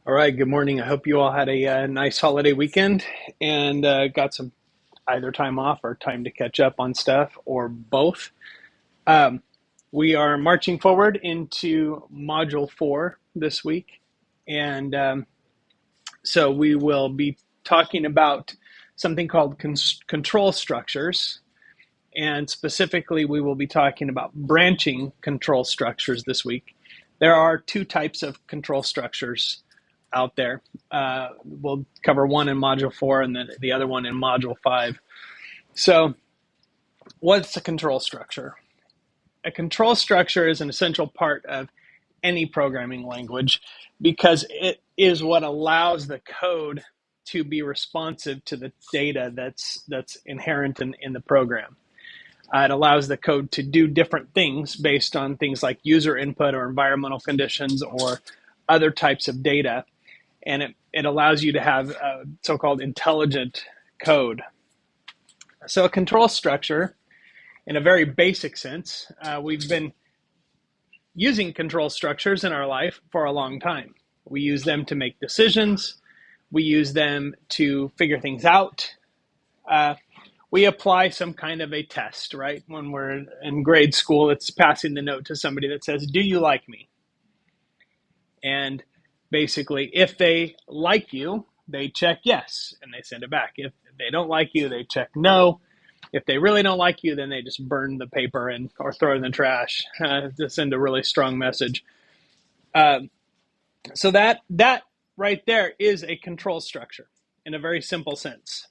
All right, good morning. I hope you all had a nice holiday weekend and got some either time off or time to catch up on stuff or both. Um, we are marching forward into Module 4 this week. And so we will be talking about something called control structures. And specifically, we will be talking about branching control structures this week. There are two types of control structures out there. We'll cover one in Module 4 and then the other one in Module 5. So, what's a control structure? A control structure is an essential part of any programming language because it is what allows the code to be responsive to the data that's inherent in the program. It allows the code to do different things based on things like user input or environmental conditions or other types of data. And it allows you to have so-called intelligent code. So a control structure, in a very basic sense, we've been using control structures in our life for a long time. We use them to make decisions. We use them to figure things out. We apply some kind of a test, right? When we're in grade school, it's passing the note to somebody that says, "Do you like me?" And basically, if they like you, they check yes, and they send it back. If they don't like you, they check no. If they really don't like you, then they just burn the paper or throw it in the trash to send a really strong message. So that right there is a control structure in a very simple sense.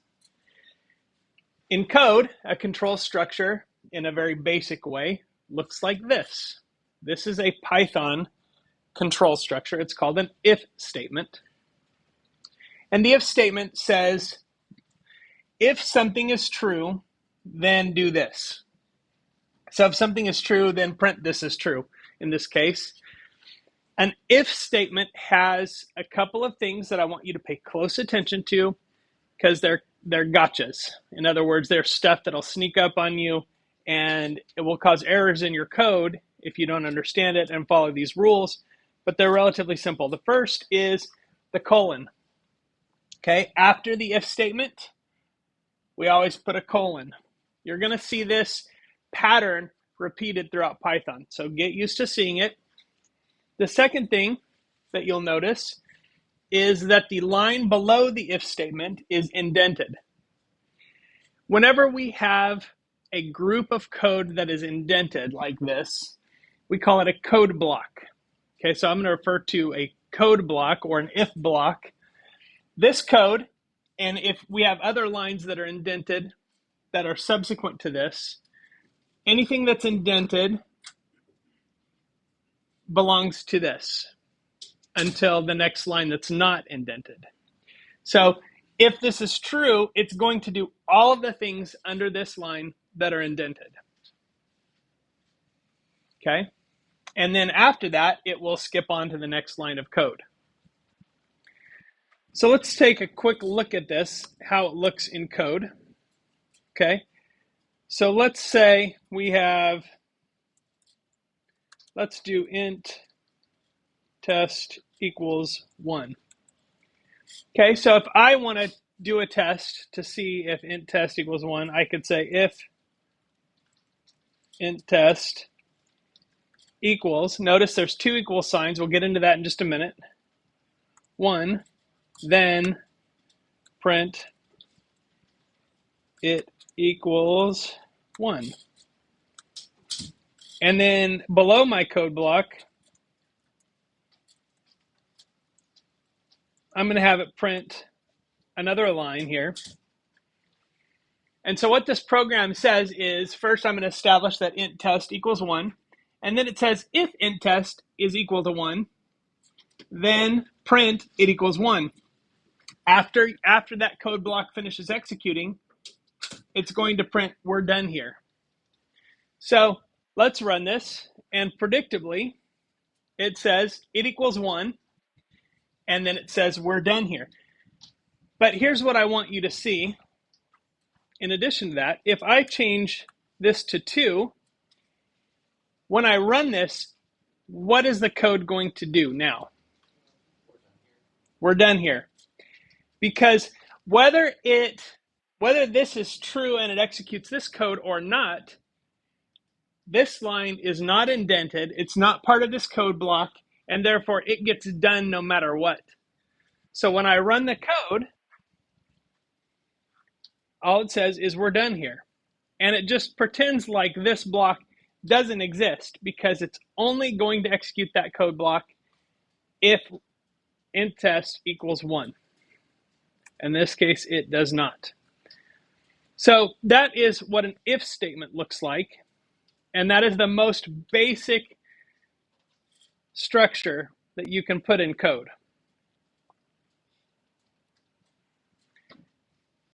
In code, a control structure in a very basic way looks like this. This is a Python control structure. It's called an if statement. And the if statement says, if something is true, then do this. So if something is true, then print this is true in this case. An if statement has a couple of things that I want you to pay close attention to because they're gotchas. In other words, they're stuff that'll sneak up on you and it will cause errors in your code if you don't understand it and follow these rules, but they're relatively simple. The first is the colon. Okay, after the if statement, we always put a colon. You're going to see this pattern repeated throughout Python, so get used to seeing it. The second thing that you'll notice is that the line below the if statement is indented. Whenever we have a group of code that is indented like this, we call it a code block. Okay, so I'm going to refer to a code block or an if block. This code, and if we have other lines that are indented that are subsequent to this, anything that's indented belongs to this until the next line that's not indented. So if this is true, it's going to do all of the things under this line that are indented. Okay? And then after that, it will skip on to the next line of code. So let's take a quick look at this, how it looks in code. Okay? So let's say we have, let's do int test equals 1. Okay, so if I want to do a test to see if int test equals 1, I could say if int test equals, notice there's two equal signs, we'll get into that in just a minute, 1, then print it equals 1. And then below my code block, I'm going to have it print another line here. And so what this program says is, first I'm going to establish that int test equals 1. And then it says if int test is equal to 1, then print it equals 1. After that code block finishes executing, it's going to print we're done here. So let's run this, and predictably, it says it equals 1, and then it says we're done here. But here's what I want you to see. In addition to that, if I change this to 2, when I run this, what is the code going to do now? We're done here. Because whether this is true and it executes this code or not, this line is not indented, it's not part of this code block, and therefore it gets done no matter what. So when I run the code, all it says is we're done here. And it just pretends like this block doesn't exist because it's only going to execute that code block if int test equals 1. In this case, it does not. So that is what an if statement looks like. And that is the most basic structure that you can put in code.